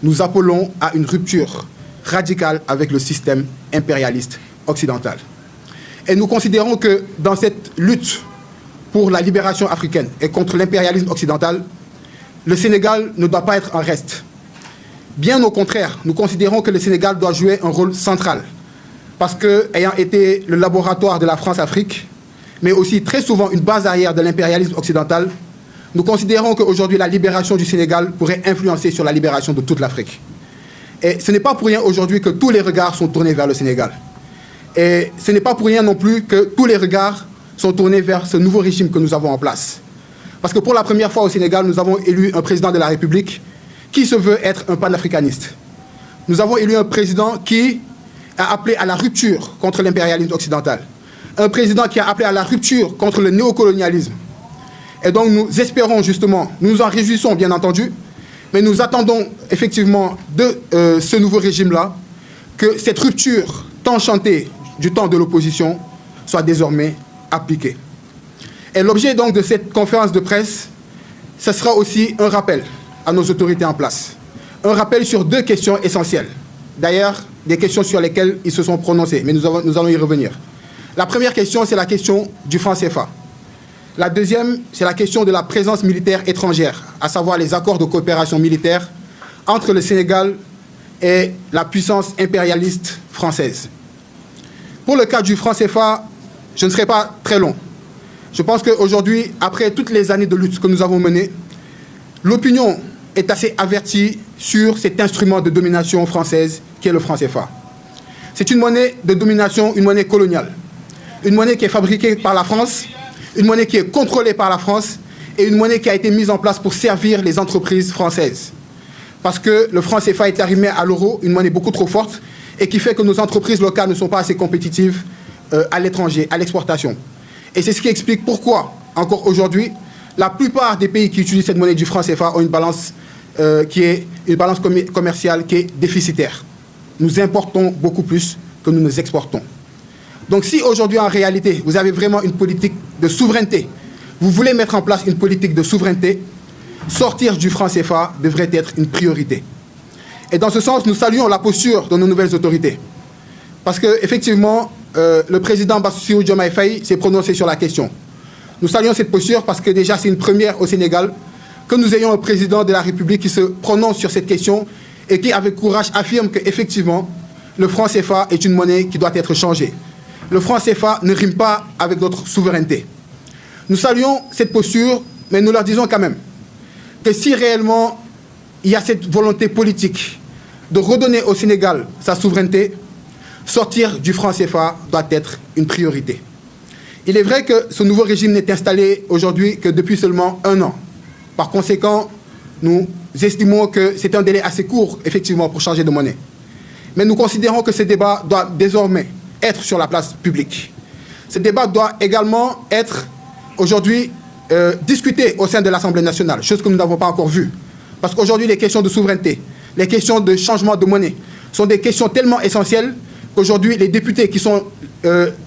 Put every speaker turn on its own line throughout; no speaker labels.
nous appelons à une rupture radicale avec le système impérialiste occidental. Et nous considérons que dans cette lutte pour la libération africaine et contre l'impérialisme occidental, le Sénégal ne doit pas être en reste. Bien au contraire, nous considérons que le Sénégal doit jouer un rôle central parce que, ayant été le laboratoire de la France-Afrique, mais aussi très souvent une base arrière de l'impérialisme occidental, nous considérons qu'aujourd'hui la libération du Sénégal pourrait influencer sur la libération de toute l'Afrique. Et ce n'est pas pour rien aujourd'hui que tous les regards sont tournés vers le Sénégal. Et ce n'est pas pour rien non plus que tous les regards sont tournés vers ce nouveau régime que nous avons en place. Parce que pour la première fois au Sénégal, nous avons élu un président de la République qui se veut être un panafricaniste. Nous avons élu un président qui a appelé à la rupture contre l'impérialisme occidental. Un président qui a appelé à la rupture contre le néocolonialisme. Et donc nous espérons justement, nous nous en réjouissons bien entendu, mais nous attendons effectivement de ce nouveau régime-là que cette rupture tant chantée du temps de l'opposition soit désormais appliquée. Et l'objet donc de cette conférence de presse, ce sera aussi un rappel à nos autorités en place. Un rappel sur deux questions essentielles. D'ailleurs, des questions sur lesquelles ils se sont prononcés, mais nous allons y revenir. La première question, c'est la question du franc CFA. La deuxième, c'est la question de la présence militaire étrangère, à savoir les accords de coopération militaire entre le Sénégal et la puissance impérialiste française. Pour le cas du franc CFA, je ne serai pas très long. Je pense qu'aujourd'hui, après toutes les années de lutte que nous avons menées, l'opinion est assez avertie sur cet instrument de domination française qui est le franc CFA. C'est une monnaie de domination, une monnaie coloniale. Une monnaie qui est fabriquée par la France, une monnaie qui est contrôlée par la France et une monnaie qui a été mise en place pour servir les entreprises françaises. Parce que le franc CFA est arrimé à l'euro, une monnaie beaucoup trop forte, et qui fait que nos entreprises locales ne sont pas assez compétitives à l'étranger, à l'exportation. Et c'est ce qui explique pourquoi, encore aujourd'hui, la plupart des pays qui utilisent cette monnaie du franc CFA ont une balance qui est une balance commerciale qui est déficitaire. Nous importons beaucoup plus que nous nous exportons. Donc si aujourd'hui, en réalité, vous avez vraiment une politique de souveraineté, vous voulez mettre en place une politique de souveraineté, sortir du franc CFA devrait être une priorité. Et dans ce sens, nous saluons la posture de nos nouvelles autorités. Parce qu'effectivement, le président Bassirou Diomaye Faye s'est prononcé sur la question. Nous saluons cette posture parce que déjà c'est une première au Sénégal que nous ayons un président de la République qui se prononce sur cette question et qui, avec courage, affirme qu'effectivement, le franc CFA est une monnaie qui doit être changée. Le franc CFA ne rime pas avec notre souveraineté. Nous saluons cette posture, mais nous leur disons quand même que si réellement il y a cette volonté politique de redonner au Sénégal sa souveraineté, sortir du franc CFA doit être une priorité. Il est vrai que ce nouveau régime n'est installé aujourd'hui que depuis seulement 1 an. Par conséquent, nous estimons que c'est un délai assez court, effectivement, pour changer de monnaie. Mais nous considérons que ce débat doit désormais être sur la place publique. Ce débat doit également être aujourd'hui discuté au sein de l'Assemblée nationale, chose que nous n'avons pas encore vue. Parce qu'aujourd'hui, les questions de souveraineté, les questions de changement de monnaie sont des questions tellement essentielles qu'aujourd'hui, les députés qui sont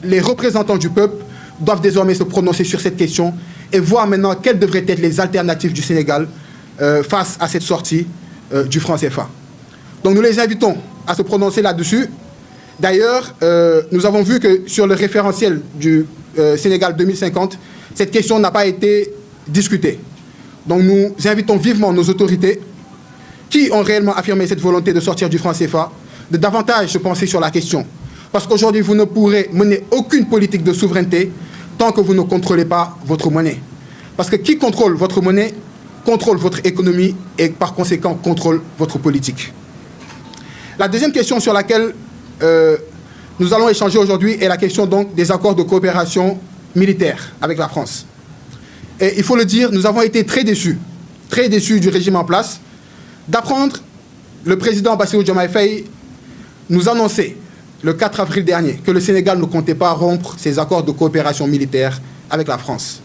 les représentants du peuple doivent désormais se prononcer sur cette question et voir maintenant quelles devraient être les alternatives du Sénégal face à cette sortie du franc CFA. Donc nous les invitons à se prononcer là-dessus. D'ailleurs, nous avons vu que sur le référentiel du Sénégal 2050, cette question n'a pas été discutée. Donc nous invitons vivement nos autorités qui ont réellement affirmé cette volonté de sortir du franc CFA, de davantage se pencher sur la question. Parce qu'aujourd'hui, vous ne pourrez mener aucune politique de souveraineté tant que vous ne contrôlez pas votre monnaie. Parce que qui contrôle votre monnaie contrôle votre économie et par conséquent contrôle votre politique. La deuxième question sur laquelle nous allons échanger aujourd'hui est la question donc des accords de coopération militaire avec la France. Et il faut le dire, nous avons été très déçus du régime en place, d'apprendre le président Bassirou Diomaye Faye nous annoncer le 4 avril dernier que le Sénégal ne comptait pas rompre ses accords de coopération militaire avec la France.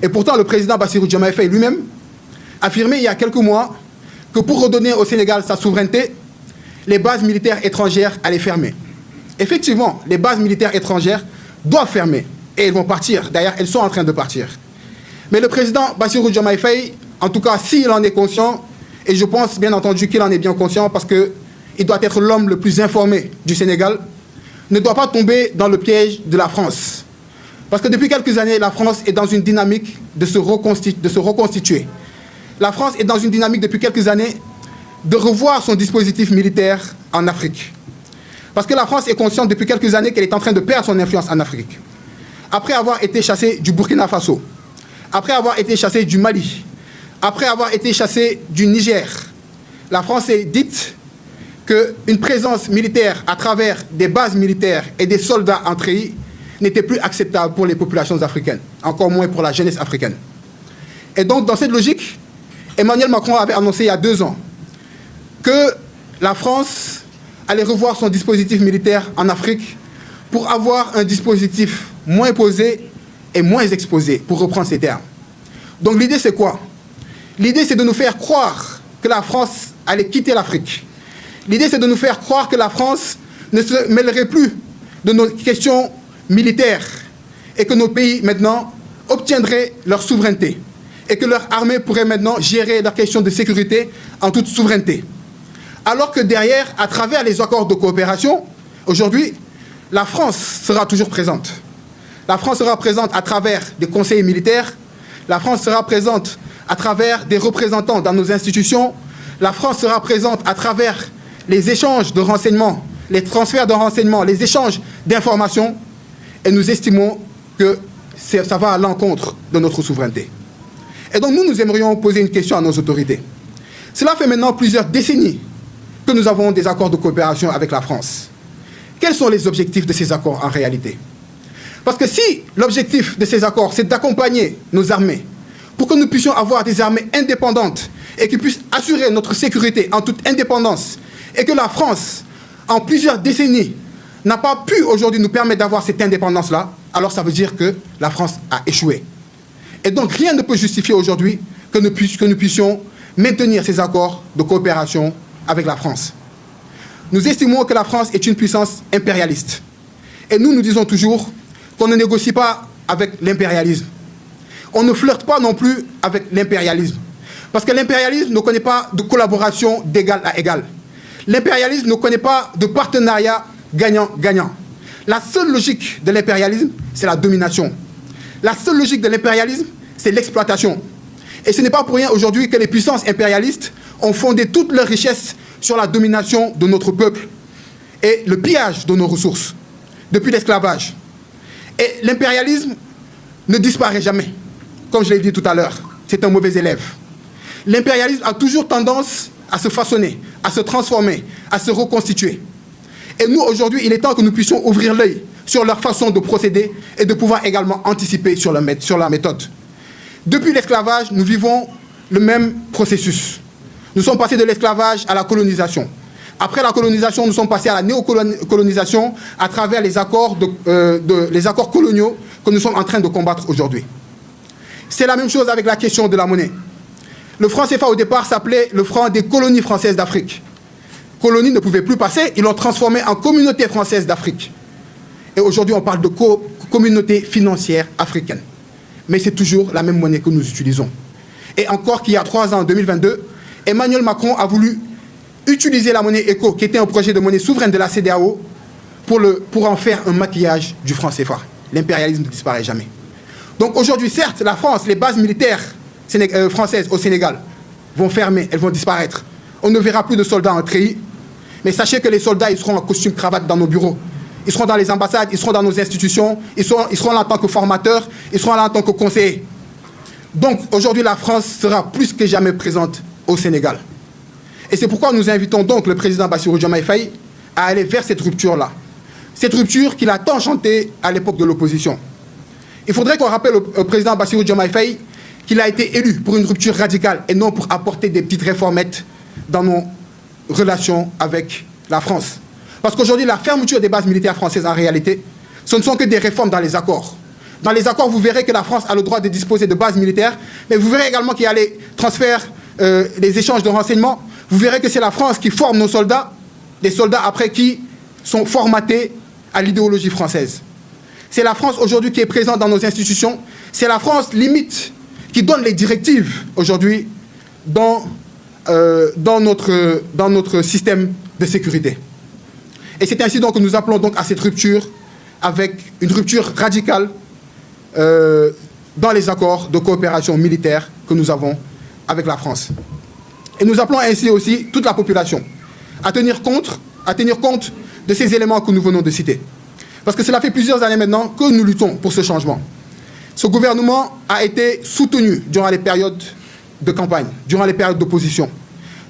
Et pourtant, le président Bassirou Diomaye Faye lui-même affirmait il y a quelques mois que pour redonner au Sénégal sa souveraineté, les bases militaires étrangères allaient fermer. Effectivement, les bases militaires étrangères doivent fermer et elles vont partir. D'ailleurs, elles sont en train de partir. Mais le président Bassirou Diomaye Faye, en tout cas s'il en est conscient, et je pense bien entendu qu'il en est bien conscient parce qu'il doit être l'homme le plus informé du Sénégal, ne doit pas tomber dans le piège de la France. Parce que depuis quelques années, la France est dans une dynamique de se reconstituer. La France est dans une dynamique depuis quelques années de revoir son dispositif militaire en Afrique. Parce que la France est consciente depuis quelques années qu'elle est en train de perdre son influence en Afrique. Après avoir été chassée du Burkina Faso, après avoir été chassée du Mali, après avoir été chassée du Niger, la France s'est dite qu'une présence militaire à travers des bases militaires et des soldats en treillis n'était plus acceptable pour les populations africaines, encore moins pour la jeunesse africaine. Et donc, dans cette logique, Emmanuel Macron avait annoncé il y a 2 ans que la France allait revoir son dispositif militaire en Afrique pour avoir un dispositif moins posé et moins exposé, pour reprendre ces termes. Donc l'idée, c'est quoi? L'idée, c'est de nous faire croire que la France allait quitter l'Afrique. L'idée, c'est de nous faire croire que la France ne se mêlerait plus de nos questions militaires et que nos pays, maintenant, obtiendraient leur souveraineté et que leur armée pourrait maintenant gérer leurs questions de sécurité en toute souveraineté. Alors que derrière, à travers les accords de coopération, aujourd'hui, la France sera toujours présente. La France sera présente à travers des conseillers militaires, la France sera présente à travers des représentants dans nos institutions, la France sera présente à travers les échanges de renseignements, les transferts de renseignements, les échanges d'informations, et nous estimons que ça va à l'encontre de notre souveraineté. Et donc nous aimerions poser une question à nos autorités. Cela fait maintenant plusieurs décennies que nous avons des accords de coopération avec la France. Quels sont les objectifs de ces accords en réalité? Parce que si l'objectif de ces accords, c'est d'accompagner nos armées pour que nous puissions avoir des armées indépendantes et qui puissent assurer notre sécurité en toute indépendance, et que la France, en plusieurs décennies, n'a pas pu aujourd'hui nous permettre d'avoir cette indépendance-là, alors ça veut dire que la France a échoué. Et donc rien ne peut justifier aujourd'hui que nous puissions maintenir ces accords de coopération avec la France. Nous estimons que la France est une puissance impérialiste. Et nous disons toujours qu'on ne négocie pas avec l'impérialisme. On ne flirte pas non plus avec l'impérialisme. Parce que l'impérialisme ne connaît pas de collaboration d'égal à égal. L'impérialisme ne connaît pas de partenariat gagnant-gagnant. La seule logique de l'impérialisme, c'est la domination. La seule logique de l'impérialisme, c'est l'exploitation. Et ce n'est pas pour rien aujourd'hui que les puissances impérialistes ont fondé toute leur richesse sur la domination de notre peuple et le pillage de nos ressources, depuis l'esclavage. Et l'impérialisme ne disparaît jamais. Comme je l'ai dit tout à l'heure, c'est un mauvais élève. L'impérialisme a toujours tendance à se façonner, à se transformer, à se reconstituer. Et nous, aujourd'hui, il est temps que nous puissions ouvrir l'œil sur leur façon de procéder et de pouvoir également anticiper sur la méthode. Depuis l'esclavage, nous vivons le même processus. Nous sommes passés de l'esclavage à la colonisation. Après la colonisation, nous sommes passés à la néocolonisation à travers les accords coloniaux que nous sommes en train de combattre aujourd'hui. C'est la même chose avec la question de la monnaie. Le franc CFA, au départ, s'appelait le franc des colonies françaises d'Afrique. Colonie ne pouvait plus passer, ils l'ont transformé en communauté française d'Afrique. Et aujourd'hui, on parle de communauté financière africaine. Mais c'est toujours la même monnaie que nous utilisons. Et encore qu'il y a 3 ans, en 2022, Emmanuel Macron a voulu utiliser la monnaie ECO, qui était un projet de monnaie souveraine de la CEDEAO, pour en faire un maquillage du franc CFA. L'impérialisme ne disparaît jamais. Donc aujourd'hui, certes, la France, les bases militaires françaises au Sénégal vont fermer, elles vont disparaître. On ne verra plus de soldats en treillis. Mais sachez que les soldats, ils seront en costume cravate dans nos bureaux. Ils seront dans les ambassades, ils seront dans nos institutions, ils seront là en tant que formateurs, ils seront là en tant que conseillers. Donc aujourd'hui, la France sera plus que jamais présente au Sénégal. Et c'est pourquoi nous invitons donc le président Bassirou Diomaye Faye à aller vers cette rupture-là. Cette rupture qu'il a tant chantée à l'époque de l'opposition. Il faudrait qu'on rappelle au président Bassirou Diomaye Faye qu'il a été élu pour une rupture radicale et non pour apporter des petites réformettes dans nos relations avec la France. Parce qu'aujourd'hui, la fermeture des bases militaires françaises, en réalité, ce ne sont que des réformes dans les accords. Dans les accords, vous verrez que la France a le droit de disposer de bases militaires, mais vous verrez également qu'il y a les transferts, les échanges de renseignements. Vous verrez que c'est la France qui forme nos soldats, des soldats après qui sont formatés à l'idéologie française. C'est la France aujourd'hui qui est présente dans nos institutions. C'est la France, limite, qui donne les directives aujourd'hui dans dans notre système de sécurité. Et c'est ainsi donc que nous appelons donc à cette rupture, avec une rupture radicale dans les accords de coopération militaire que nous avons avec la France. Et nous appelons ainsi aussi toute la population à tenir compte de ces éléments que nous venons de citer. Parce que cela fait plusieurs années maintenant que nous luttons pour ce changement. Ce gouvernement a été soutenu durant les périodes de campagne, durant les périodes d'opposition,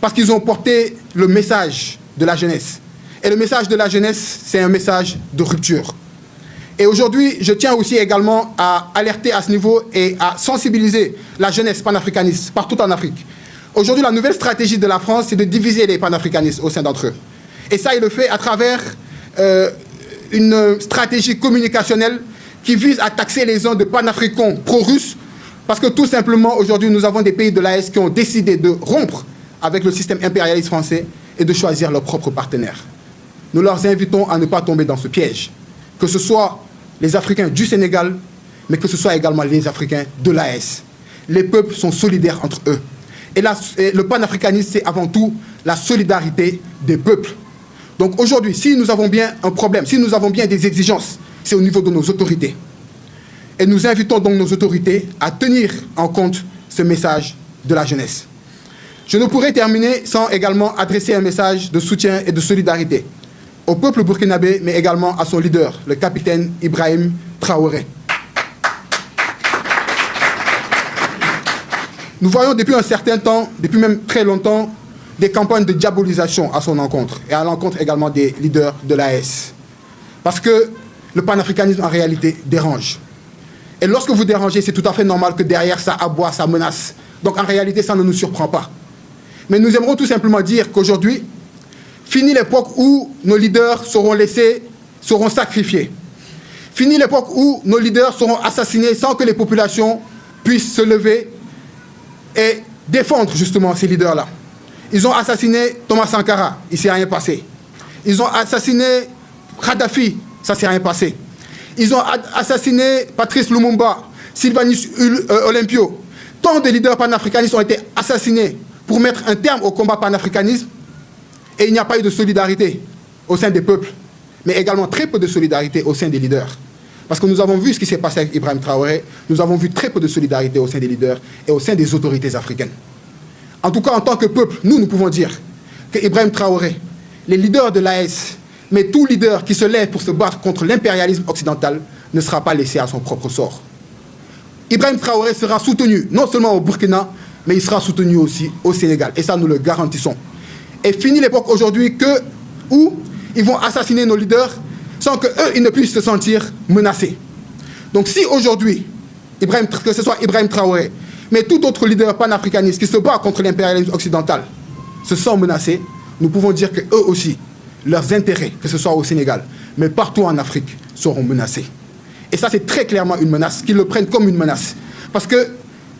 parce qu'ils ont porté le message de la jeunesse. Et le message de la jeunesse, c'est un message de rupture. Et aujourd'hui, je tiens aussi également à alerter à ce niveau et à sensibiliser la jeunesse panafricaniste partout en Afrique. Aujourd'hui, la nouvelle stratégie de la France, c'est de diviser les panafricanistes au sein d'entre eux. Et ça, il le fait à travers une stratégie communicationnelle qui vise à taxer les uns de panafricains pro-russes, parce que tout simplement, aujourd'hui, nous avons des pays de l'AES qui ont décidé de rompre avec le système impérialiste français et de choisir leurs propres partenaires. Nous leur invitons à ne pas tomber dans ce piège, que ce soit les Africains du Sénégal, mais que ce soit également les Africains de l'AES. Les peuples sont solidaires entre eux. Et le panafricanisme, c'est avant tout la solidarité des peuples. Donc aujourd'hui, si nous avons bien un problème, si nous avons bien des exigences, c'est au niveau de nos autorités. Et nous invitons donc nos autorités à tenir en compte ce message de la jeunesse. Je ne pourrais terminer sans également adresser un message de soutien et de solidarité au peuple burkinabé, mais également à son leader, le capitaine Ibrahim Traoré. Nous voyons depuis un certain temps, depuis même très longtemps, des campagnes de diabolisation à son encontre et à l'encontre également des leaders de l'AES. Parce que le panafricanisme en réalité dérange. Et lorsque vous dérangez, c'est tout à fait normal que derrière ça aboie, ça menace. Donc en réalité, ça ne nous surprend pas. Mais nous aimerons tout simplement dire qu'aujourd'hui, fini l'époque où nos leaders seront sacrifiés. Fini l'époque où nos leaders seront assassinés sans que les populations puissent se lever et défendre justement ces leaders-là. Ils ont assassiné Thomas Sankara, il ne s'est rien passé. Ils ont assassiné Kadhafi, ça ne s'est rien passé. Ils ont assassiné Patrice Lumumba, Sylvanus Olympio. Tant de leaders panafricanistes ont été assassinés pour mettre un terme au combat panafricanisme et il n'y a pas eu de solidarité au sein des peuples, mais également très peu de solidarité au sein des leaders. Parce que nous avons vu ce qui s'est passé avec Ibrahim Traoré, nous avons vu très peu de solidarité au sein des leaders et au sein des autorités africaines. En tout cas, en tant que peuple, nous pouvons dire que Ibrahim Traoré, les leaders de l'AES, mais tout leader qui se lève pour se battre contre l'impérialisme occidental ne sera pas laissé à son propre sort. Ibrahim Traoré sera soutenu non seulement au Burkina, mais il sera soutenu aussi au Sénégal. Et ça, nous le garantissons. Et fini l'époque aujourd'hui où ils vont assassiner nos leaders sans qu'eux, ils ne puissent se sentir menacés. Donc si aujourd'hui, que ce soit Ibrahim Traoré, mais tout autre leader panafricaniste qui se bat contre l'impérialisme occidental se sent menacé, nous pouvons dire qu'eux aussi, leurs intérêts, que ce soit au Sénégal, mais partout en Afrique, seront menacés. Et ça, c'est très clairement une menace, qu'ils le prennent comme une menace. Parce que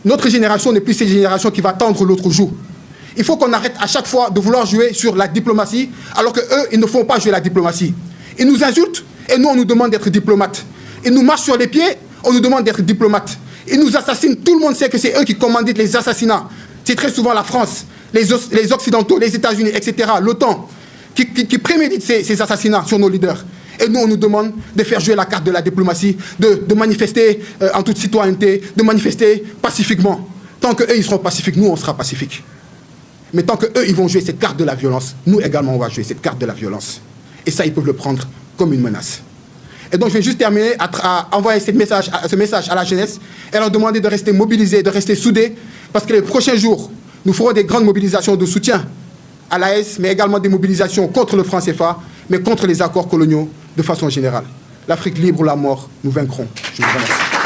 notre génération n'est plus cette génération qui va tendre l'autre joue. Il faut qu'on arrête à chaque fois de vouloir jouer sur la diplomatie, alors qu'eux, ils ne font pas jouer la diplomatie. Ils nous insultent, et nous, on nous demande d'être diplomates. Ils nous marchent sur les pieds, on nous demande d'être diplomates. Ils nous assassinent, tout le monde sait que c'est eux qui commandent les assassinats. C'est très souvent la France, les Occidentaux, les États-Unis, etc., l'OTAN, qui préméditent ces assassinats sur nos leaders. Et nous, on nous demande de faire jouer la carte de la diplomatie, de manifester en toute citoyenneté, de manifester pacifiquement. Tant qu'eux, ils seront pacifiques, nous, on sera pacifiques. Mais tant qu'eux, ils vont jouer cette carte de la violence, nous également, on va jouer cette carte de la violence. Et ça, ils peuvent le prendre comme une menace. Et donc, je vais juste terminer à envoyer ce message à la jeunesse et leur demander de rester mobilisés, de rester soudés, parce que les prochains jours, nous ferons des grandes mobilisations de soutien à l'AES, mais également des mobilisations contre le franc CFA, mais contre les accords coloniaux de façon générale. L'Afrique libre ou la mort, nous vaincrons. Je vous remercie.